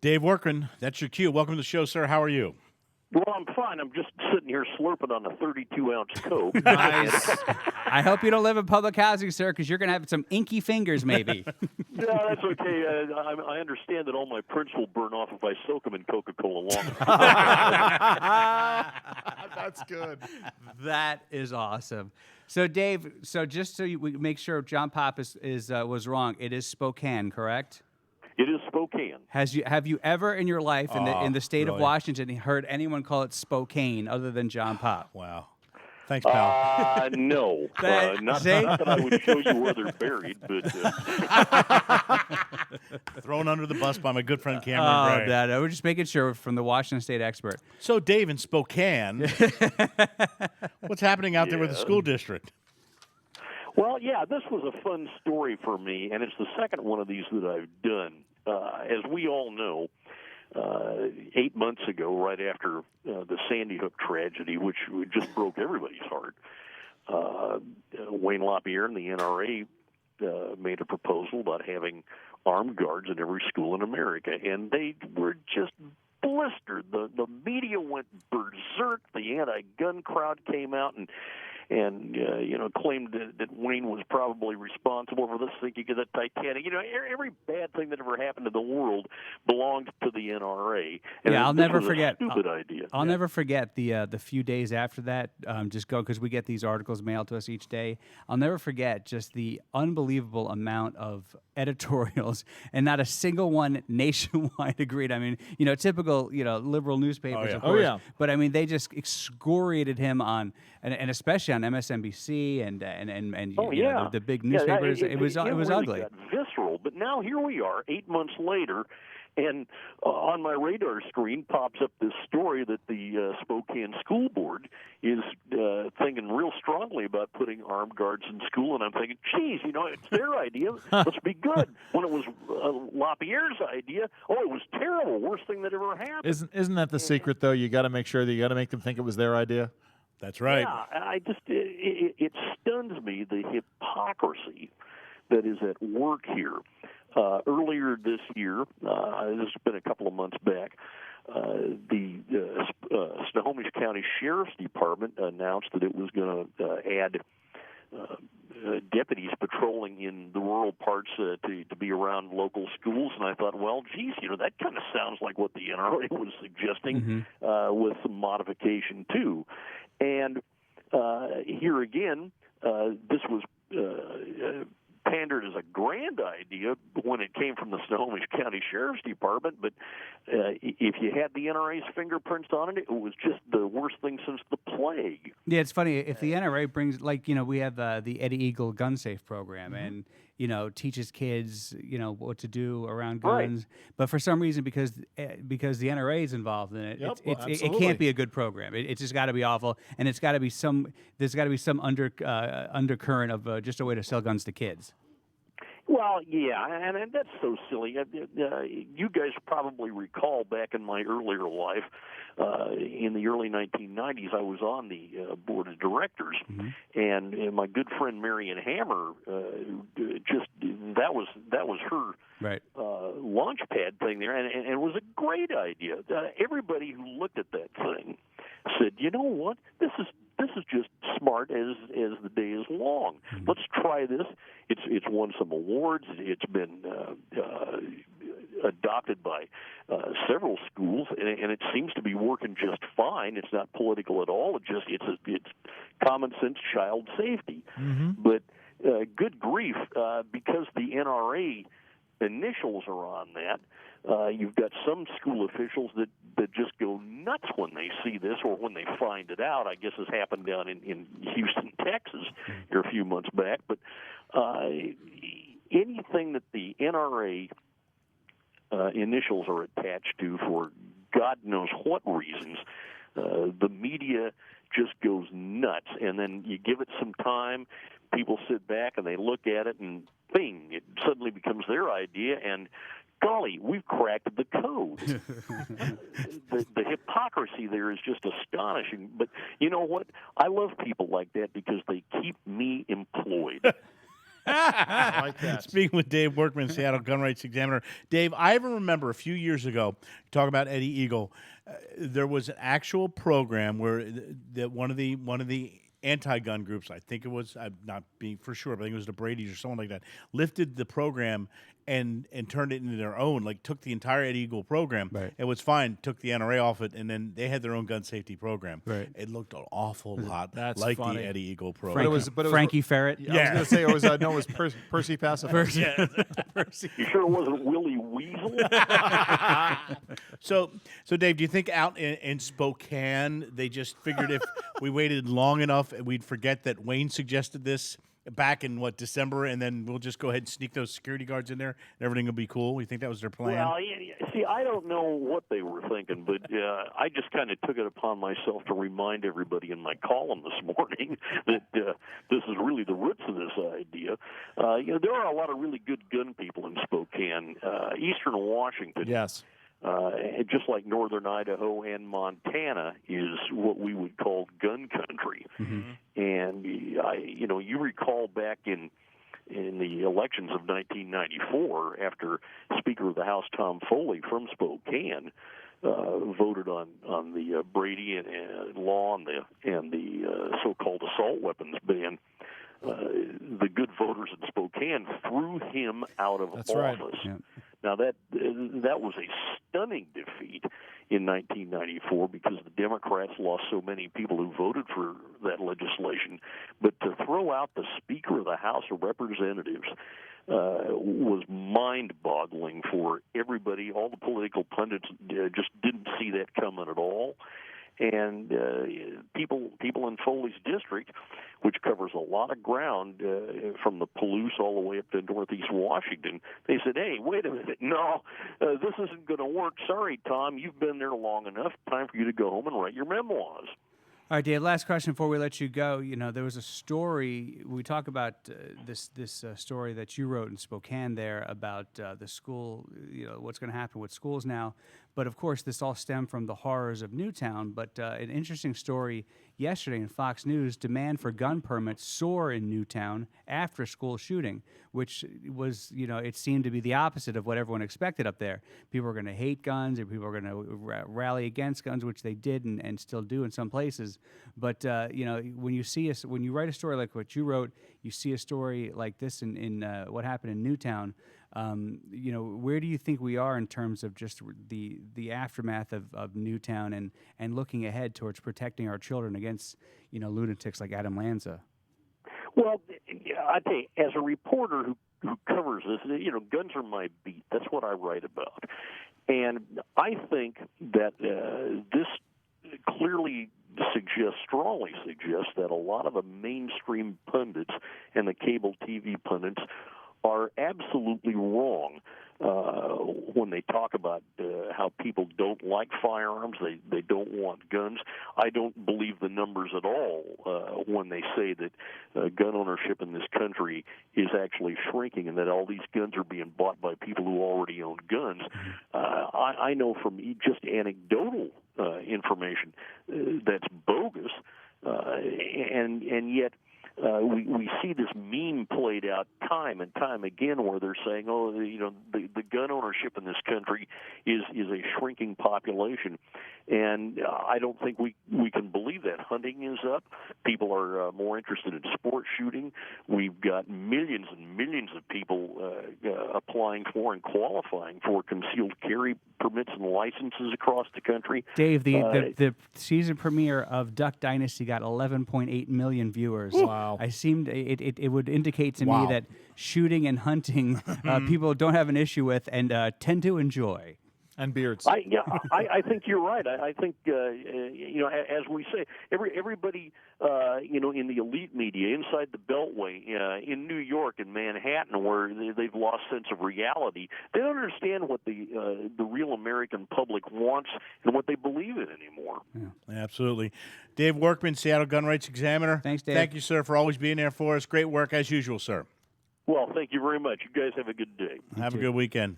Dave Workman, that's your cue. Welcome to the show, sir. How are you? Well, I'm fine. I'm just sitting here slurping on a 32-ounce Coke. Nice. I hope you don't live in public housing, sir, because you're going to have some inky fingers, maybe. No, that's okay. I understand that all my prints will burn off if I soak them in Coca-Cola long. That's good. That is awesome. So, Dave, just so we make sure John Pop was wrong, it is Spokane, correct? It is Spokane. Have you ever in your life in the state of really? Washington heard anyone call it Spokane other than John Pop? Wow. Thanks, pal. No. Not that I would show you where they're buried, but... Thrown under the bus by my good friend Cameron Gray. We're just making sure from the Washington State expert. So, Dave, in Spokane, what's happening out there with the school district? Well, yeah, this was a fun story for me, and it's the second one of these that I've done. As we all know, 8 months ago, right after the Sandy Hook tragedy, which just broke everybody's heart, Wayne LaPierre and the NRA made a proposal about having armed guards in every school in America, and they were just blistered. The media went berserk. The anti-gun crowd came out and claimed that Wayne was probably responsible for the sinking of the Titanic. Every bad thing that ever happened in the world belonged to the NRA. And I'll never forget. Stupid idea. I'll never forget the few days after that. Because we get these articles mailed to us each day. I'll never forget just the unbelievable amount of editorials, and not a single one nationwide agreed. I mean, typical liberal newspapers, of course. yeah. But I mean, they just excoriated him on, and especially on MSNBC and the big newspapers. Yeah, it was really ugly. Got visceral. But now here we are, 8 months later, and on my radar screen pops up this story that the Spokane School Board is thinking real strongly about putting armed guards in school. And I'm thinking, geez, it's their idea. Must be good. When it was LaPierre's idea, it was terrible. Worst thing that ever happened. Isn't that the secret, though? You got to make sure that you got to make them think it was their idea. That's right. Yeah, it stuns me, the hypocrisy that is at work here. Earlier this year, this has been a couple of months back, the Snohomish County Sheriff's Department announced that it was going to add deputies patrolling in the rural parts to be around local schools. And I thought, well, geez, that kind of sounds like what the NRA was suggesting, with some modification too. And here again, this was pandered as a grand idea when it came from the Snohomish County Sheriff's Department, but if you had the NRA's fingerprints on it, it was just the worst thing since the plague. Yeah, it's funny. If the NRA brings, we have the Eddie Eagle gun safe program, and teaches kids what to do around guns, Right. but for some reason, because the NRA is involved in it, Yep, it can't be a good program. It's just got to be awful, and there's got to be some undercurrent of just a way to sell guns to kids. Well, yeah, and that's so silly. You guys probably recall back in my earlier life, in the early 1990s, I was on the board of directors, and my good friend Marion Hammer, that was her Right. launch pad thing there, and it was a great idea. Everybody who looked at that thing said, you know what, this is just smart as the day is long. Let's try this. It's won some awards. It's been adopted by several schools, and it seems to be working just fine. It's not political at all. It's common sense child safety. But good grief, because the NRA initials are on that. You've got some school officials that just go nuts when they see this or when they find it out. I guess this happened down in Houston, Texas, here a few months back. But anything that the NRA initials are attached to for God knows what reasons, the media just goes nuts. And then you give it some time, people sit back and they look at it, and bing, it suddenly becomes their idea, and golly, we've cracked the code. the hypocrisy there is just astonishing. But you know what? I love people like that because they keep me employed. I like that. Speaking with Dave Workman, Seattle Gun Rights Examiner. Dave, I even remember a few years ago, talking about Eddie Eagle, there was an actual program where that one of the anti-gun groups, I think it was, I'm not being for sure, but I think it was the Brady's or someone like that, lifted the program and turned it into their own, like took the entire Eddie Eagle program. Right. It was fine, took the NRA off it, and then they had their own gun safety program. Right. It looked an awful lot That's like funny. the Eddie Eagle program. Frankie Ferret. I was going to say it was Percy Pacifier. You sure it wasn't Willie Weasel? So Dave, do you think out in Spokane they just figured if we waited long enough, we'd forget that Wayne suggested this back in December, and then we'll just go ahead and sneak those security guards in there, and everything will be cool? You think that was their plan? Well, see, I don't know what they were thinking, but I just kind of took it upon myself to remind everybody in my column this morning that this is really the roots of this idea. There are a lot of really good gun people in Spokane, Eastern Washington. Yes. Just like northern Idaho and Montana is what we would call gun country. Mm-hmm. And you recall back in the elections of 1994, after Speaker of the House Tom Foley from Spokane voted on the Brady and law and the so-called assault weapons ban, the good voters in Spokane threw him out of office. Right. Yeah. Now, that was a stunning defeat in 1994 because the Democrats lost so many people who voted for that legislation. But to throw out the Speaker of the House of Representatives was mind-boggling for everybody. All the political pundits just didn't see that coming at all. And people in Foley's district, which covers a lot of ground from the Palouse all the way up to northeast Washington, they said, hey, wait a minute, no, this isn't going to work. Sorry, Tom, you've been there long enough. Time for you to go home and write your memoirs. All right, Dave, last question before we let you go. There was a story, we talk about this story that you wrote in Spokane there about the school, what's going to happen with schools now. But, of course, this all stemmed from the horrors of Newtown. But an interesting story yesterday in Fox News, demand for gun permits soar in Newtown after school shooting, which was, it seemed to be the opposite of what everyone expected up there. People were going to hate guns, or people were going to rally against guns, which they did and still do in some places. But, when you write a story like what you wrote, you see a story like this in what happened in Newtown. Where do you think we are in terms of just the aftermath of Newtown and looking ahead towards protecting our children against, lunatics like Adam Lanza? Well, I tell you, as a reporter who covers this, guns are my beat. That's what I write about. And I think that this clearly strongly suggests that a lot of the mainstream pundits and the cable TV pundits are absolutely wrong when they talk about how people don't like firearms, they don't want guns. I don't believe the numbers at all when they say that gun ownership in this country is actually shrinking and that all these guns are being bought by people who already own guns. I know from just anecdotal information that's bogus, and yet we see this meme played out time and time again where they're saying, the gun ownership in this country is a shrinking population. And I don't think we can believe that. Hunting is up. People are more interested in sport shooting. We've got millions and millions of people applying for and qualifying for concealed carry permits and licenses across the country. Dave, the season premiere of Duck Dynasty got 11.8 million viewers. Wow. It would indicate to me that shooting and hunting people don't have an issue with and tend to enjoy. And beards. I think you're right. I think as we say, everybody in the elite media inside the Beltway, in New York and Manhattan, where they've lost sense of reality, they don't understand what the real American public wants and what they believe in anymore. Yeah, absolutely. Dave Workman, Seattle Gun Rights Examiner. Thanks, Dave. Thank you, sir, for always being there for us. Great work as usual, sir. Well, thank you very much. You guys have a good day. Have a good weekend.